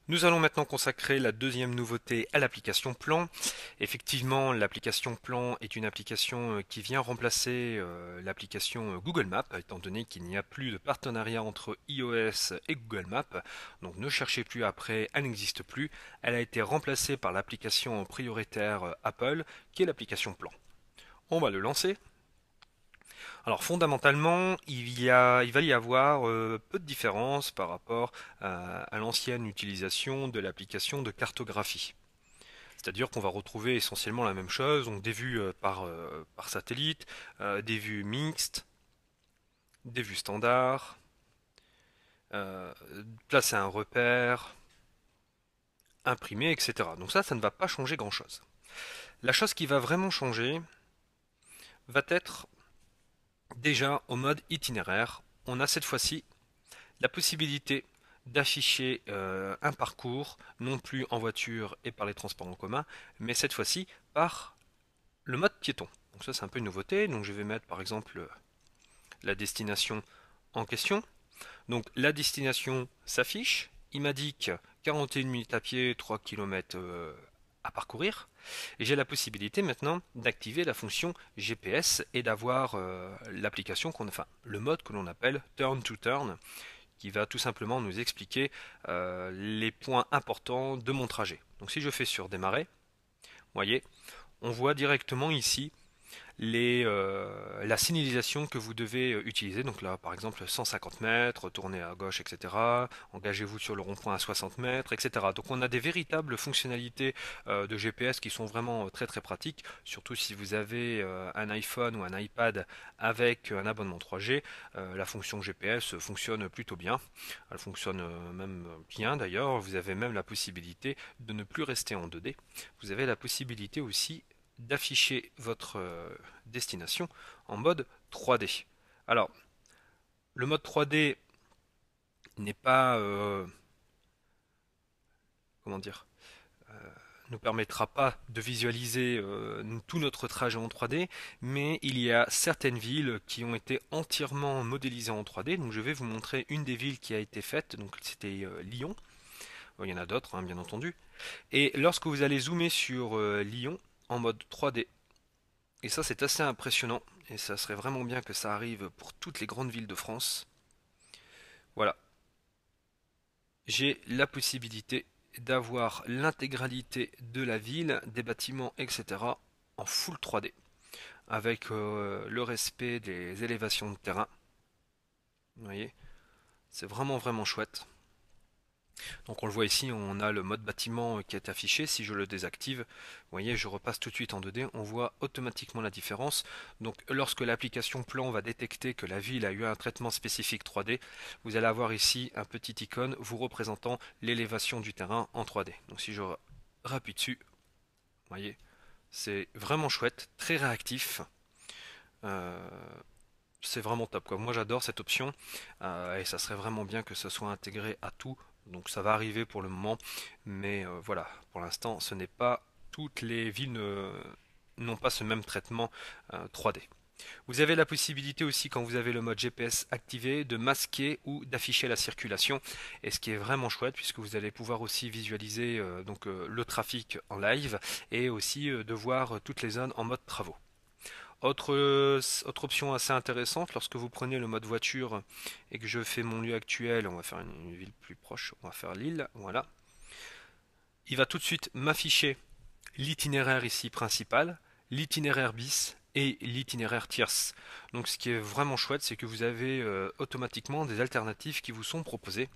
Nous allons maintenant consacrer la deuxième nouveauté à l'application Plan. Effectivement, l'application Plan est une application qui vient remplacer l'application Google Maps, étant donné qu'il n'y a plus de partenariat entre iOS et Google Maps. Donc ne cherchez plus après, elle n'existe plus. Elle a été remplacée par l'application prioritaire Apple, qui est l'application Plan. On va le lancer. Alors fondamentalement, il va y avoir peu de différence par rapport à l'ancienne utilisation de l'application de cartographie. C'est-à-dire qu'on va retrouver essentiellement la même chose, donc des vues par satellite, des vues mixtes, des vues standards, euh, placer un repère, imprimer, etc. Donc ça ne va pas changer grand-chose. La chose qui va vraiment changer va être déjà au mode itinéraire. On a cette fois-ci la possibilité d'afficher un parcours, non plus en voiture et par les transports en commun, mais cette fois-ci par le mode piéton. Donc ça c'est un peu une nouveauté, donc je vais mettre par exemple la destination en question. Donc la destination s'affiche, il m'indique 41 minutes à pied, 3 km à parcourir, et j'ai la possibilité maintenant d'activer la fonction GPS et d'avoir l'application enfin le mode que l'on appelle Turn to Turn, qui va tout simplement nous expliquer les points importants de mon trajet. Donc si je fais sur démarrer, vous voyez, on voit directement ici la signalisation que vous devez utiliser. Donc là, par exemple, 150 mètres, tournez à gauche, etc. Engagez-vous sur le rond-point à 60 mètres, etc. Donc on a des véritables fonctionnalités de GPS qui sont vraiment très très pratiques, surtout si vous avez un iPhone ou un iPad avec un abonnement 3G. La fonction GPS fonctionne plutôt bien. Elle fonctionne même bien d'ailleurs. Vous avez même la possibilité de ne plus rester en 2D. Vous avez la possibilité aussi d'afficher votre destination en mode 3D. Alors, le mode 3D n'est pas, comment dire, nous permettra pas de visualiser tout notre trajet en 3D, mais il y a certaines villes qui ont été entièrement modélisées en 3D. Donc, je vais vous montrer une des villes qui a été faite. Donc, c'était Lyon. Il y en a d'autres, hein, bien entendu. Et lorsque vous allez zoomer sur Lyon en mode 3D, et ça c'est assez impressionnant, et ça serait vraiment bien que ça arrive pour toutes les grandes villes de France. Voilà, j'ai la possibilité d'avoir l'intégralité de la ville, des bâtiments, etc. en full 3D, avec le respect des élévations de terrain. Vous voyez, c'est vraiment vraiment chouette. Donc on le voit ici, on a le mode bâtiment qui est affiché. Si je le désactive, vous voyez, je repasse tout de suite en 2D. On voit automatiquement la différence. Donc lorsque l'application Plan va détecter que la ville a eu un traitement spécifique 3D, vous allez avoir ici un petit icône vous représentant l'élévation du terrain en 3D. Donc si je rappuie dessus, vous voyez, c'est vraiment chouette, très réactif. Euh, c'est vraiment top quoi. Moi j'adore cette option et ça serait vraiment bien que ce soit intégré à tout. Donc ça va arriver pour le moment, mais voilà, pour l'instant ce n'est pas toutes les villes n'ont pas ce même traitement 3D. Vous avez la possibilité aussi quand vous avez le mode GPS activé de masquer ou d'afficher la circulation et ce qui est vraiment chouette puisque vous allez pouvoir aussi visualiser le trafic en live et aussi de voir toutes les zones en mode travaux. Autre option assez intéressante, lorsque vous prenez le mode voiture et que je fais mon lieu actuel, on va faire une ville plus proche, on va faire Lille, voilà. Il va tout de suite m'afficher l'itinéraire ici principal, l'itinéraire bis et l'itinéraire tierce. Donc ce qui est vraiment chouette, c'est que vous avez automatiquement des alternatives qui vous sont proposées.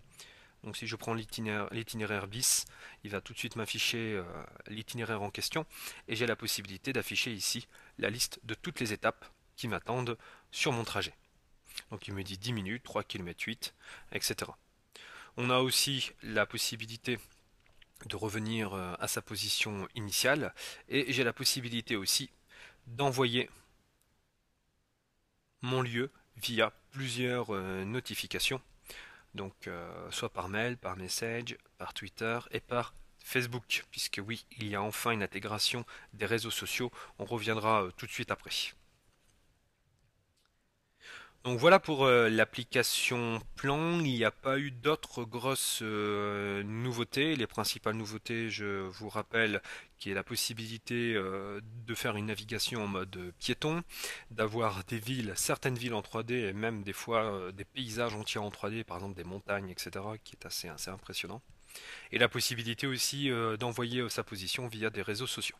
Donc si je prends l'itinéraire bis, il va tout de suite m'afficher l'itinéraire en question et j'ai la possibilité d'afficher ici la liste de toutes les étapes qui m'attendent sur mon trajet. Donc il me dit 10 minutes, 3 km 8, etc. On a aussi la possibilité de revenir à sa position initiale et j'ai la possibilité aussi d'envoyer mon lieu via plusieurs notifications. Donc, soit par mail, par message, par Twitter et par Facebook, puisque oui, il y a enfin une intégration des réseaux sociaux. On reviendra tout de suite après. Donc voilà pour l'application Plan. Il n'y a pas eu d'autres grosses nouveautés. Les principales nouveautés, je vous rappelle, qui est la possibilité de faire une navigation en mode piéton, d'avoir des villes, certaines villes en 3D et même des fois des paysages entiers en 3D, par exemple des montagnes, etc., qui est assez impressionnant. Et la possibilité aussi d'envoyer sa position via des réseaux sociaux.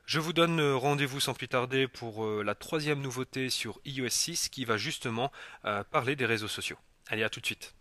Je vous donne rendez-vous sans plus tarder pour la troisième nouveauté sur iOS 6 qui va justement parler des réseaux sociaux. Allez, à tout de suite.